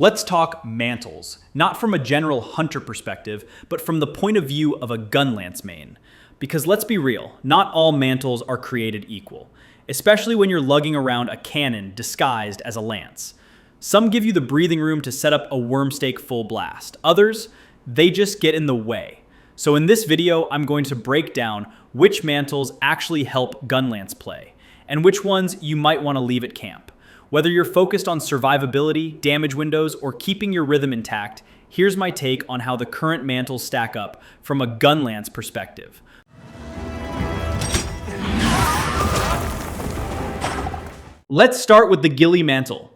Let's talk mantles, not from a general hunter perspective, but from the point of view of a Gunlance main. Because let's be real, not all mantles are created equal, especially when you're lugging around a cannon disguised as a lance. Some give you the breathing room to set up a Wormstake full blast. Others, they just get in the way. So in this video, I'm going to break down which mantles actually help Gunlance play, and which ones you might want to leave at camp. Whether you're focused on survivability, damage windows, or keeping your rhythm intact, here's my take on how the current mantles stack up from a Gunlance perspective. Let's start with the Ghillie Mantle.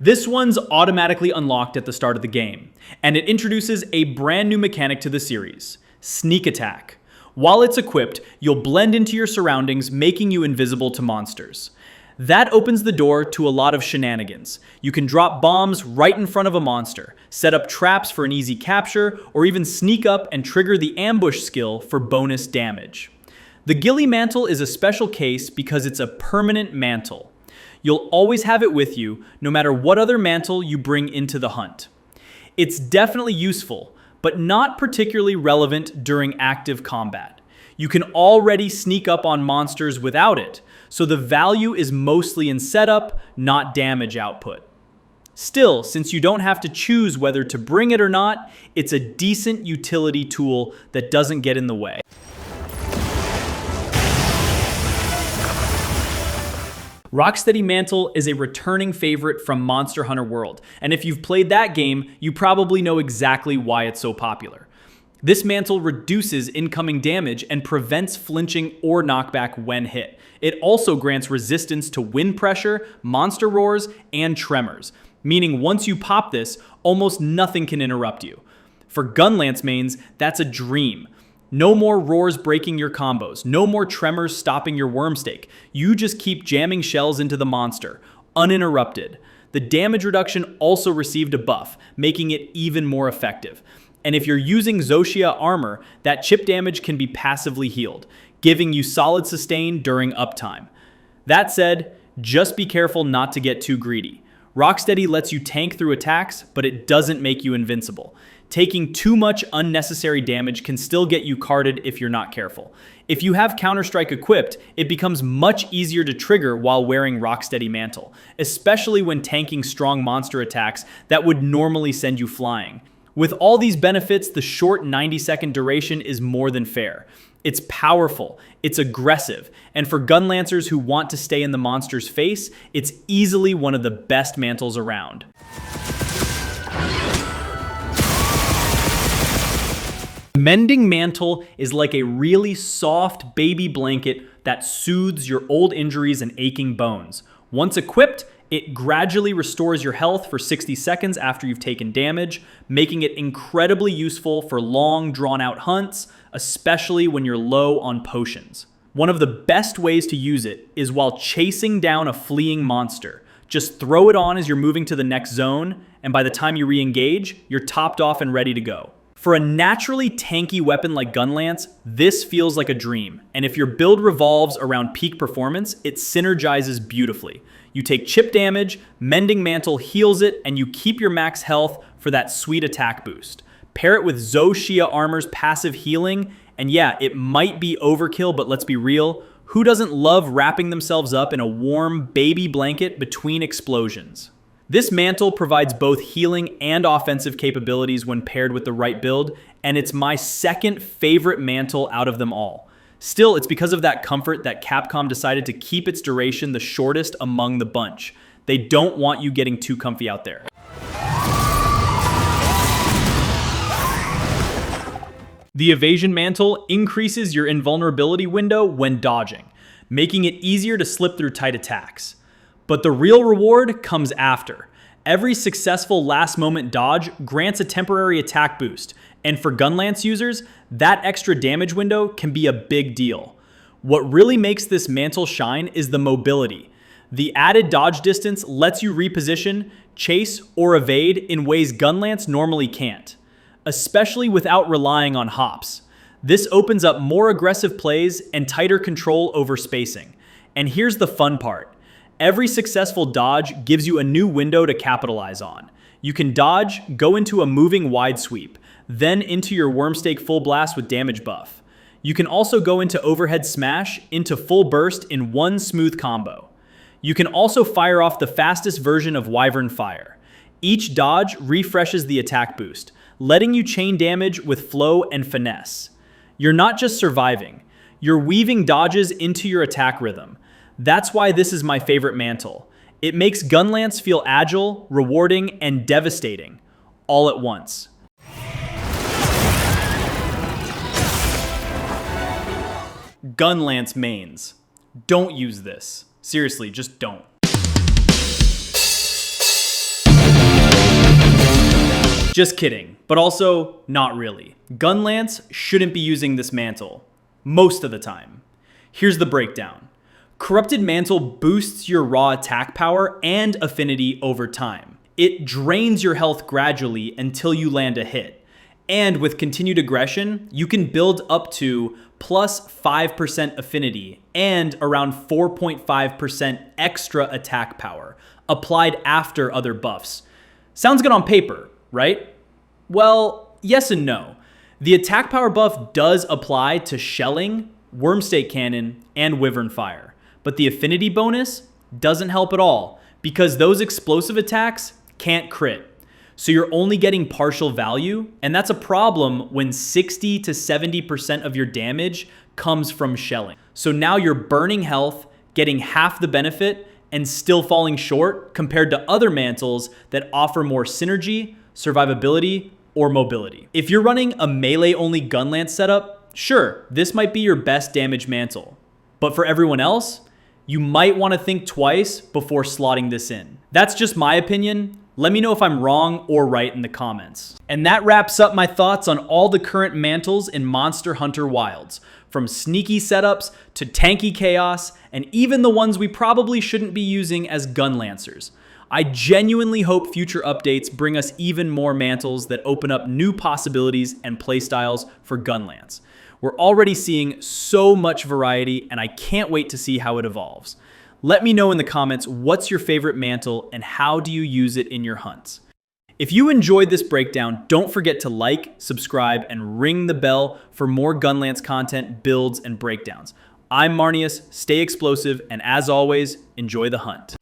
This one's automatically unlocked at the start of the game, and it introduces a brand new mechanic to the series, Sneak Attack. While it's equipped, you'll blend into your surroundings, making you invisible to monsters. That opens the door to a lot of shenanigans. You can drop bombs right in front of a monster, set up traps for an easy capture, or even sneak up and trigger the ambush skill for bonus damage. The Ghillie Mantle is a special case because it's a permanent mantle. You'll always have it with you, no matter what other mantle you bring into the hunt. It's definitely useful, but not particularly relevant during active combat. You can already sneak up on monsters without it, so the value is mostly in setup, not damage output. Still, since you don't have to choose whether to bring it or not, it's a decent utility tool that doesn't get in the way. Rocksteady Mantle is a returning favorite from Monster Hunter World, and if you've played that game, you probably know exactly why it's so popular. This mantle reduces incoming damage and prevents flinching or knockback when hit. It also grants resistance to wind pressure, monster roars, and tremors, meaning once you pop this, almost nothing can interrupt you. For Gunlance mains, that's a dream. No more roars breaking your combos, no more tremors stopping your Wormstake. You just keep jamming shells into the monster, uninterrupted. The damage reduction also received a buff, making it even more effective. And if you're using Zoshia armor, that chip damage can be passively healed, giving you solid sustain during uptime. That said, just be careful not to get too greedy. Rocksteady lets you tank through attacks, but it doesn't make you invincible. Taking too much unnecessary damage can still get you carded if you're not careful. If you have Counter-Strike equipped, it becomes much easier to trigger while wearing Rocksteady Mantle, especially when tanking strong monster attacks that would normally send you flying. With all these benefits, the short 90-second duration is more than fair. It's powerful, it's aggressive, and for Gunlancers who want to stay in the monster's face, it's easily one of the best mantles around. Mending Mantle is like a really soft baby blanket that soothes your old injuries and aching bones. Once equipped, it gradually restores your health for 60 seconds after you've taken damage, making it incredibly useful for long, drawn-out hunts, especially when you're low on potions. One of the best ways to use it is while chasing down a fleeing monster. Just throw it on as you're moving to the next zone, and by the time you re-engage, you're topped off and ready to go. For a naturally tanky weapon like Gunlance, this feels like a dream, and if your build revolves around peak performance, it synergizes beautifully. You take chip damage, Mending Mantle heals it, and you keep your max health for that sweet attack boost. Pair it with Zoshia Armor's passive healing, and yeah, it might be overkill, but let's be real, who doesn't love wrapping themselves up in a warm baby blanket between explosions? This mantle provides both healing and offensive capabilities when paired with the right build, and it's my second favorite mantle out of them all. Still, it's because of that comfort that Capcom decided to keep its duration the shortest among the bunch. They don't want you getting too comfy out there. The Evasion Mantle increases your invulnerability window when dodging, making it easier to slip through tight attacks. But the real reward comes after. Every successful last-moment dodge grants a temporary attack boost, and for Gunlance users, that extra damage window can be a big deal. What really makes this mantle shine is the mobility. The added dodge distance lets you reposition, chase, or evade in ways Gunlance normally can't, especially without relying on hops. This opens up more aggressive plays and tighter control over spacing. And here's the fun part. Every successful dodge gives you a new window to capitalize on. You can dodge, go into a moving wide sweep, then into your Wormstake full blast with damage buff. You can also go into overhead smash into full burst in one smooth combo. You can also fire off the fastest version of Wyvern Fire. Each dodge refreshes the attack boost, letting you chain damage with flow and finesse. You're not just surviving, you're weaving dodges into your attack rhythm. That's why this is my favorite mantle. It makes Gunlance feel agile, rewarding, and devastating, all at once. Gunlance mains. Don't use this. Seriously, just don't. Just kidding, but also not really. Gunlance shouldn't be using this mantle most of the time. Here's the breakdown. Corrupted Mantle boosts your raw attack power and affinity over time. It drains your health gradually until you land a hit. And with continued aggression, you can build up to plus 5% affinity and around 4.5% extra attack power, applied after other buffs. Sounds good on paper, right? Well, yes and no. The attack power buff does apply to Shelling, Wormstake Cannon, and Wyvern Fire, but the affinity bonus doesn't help at all because those explosive attacks can't crit. So you're only getting partial value, and that's a problem when 60 to 70% of your damage comes from Shelling. So now you're burning health, getting half the benefit, and still falling short compared to other mantles that offer more synergy, survivability, or mobility. If you're running a melee-only Gunlance setup, sure, this might be your best damage mantle. But for everyone else, you might want to think twice before slotting this in. That's just my opinion. Let me know if I'm wrong or right in the comments. And that wraps up my thoughts on all the current mantles in Monster Hunter Wilds, from sneaky setups to tanky chaos, and even the ones we probably shouldn't be using as Gunlancers. I genuinely hope future updates bring us even more mantles that open up new possibilities and playstyles for Gunlance. We're already seeing so much variety, and I can't wait to see how it evolves. Let me know in the comments what's your favorite mantle and how do you use it in your hunts. If you enjoyed this breakdown, don't forget to like, subscribe, and ring the bell for more Gunlance content, builds, and breakdowns. I'm Marneus, stay explosive, and as always, enjoy the hunt.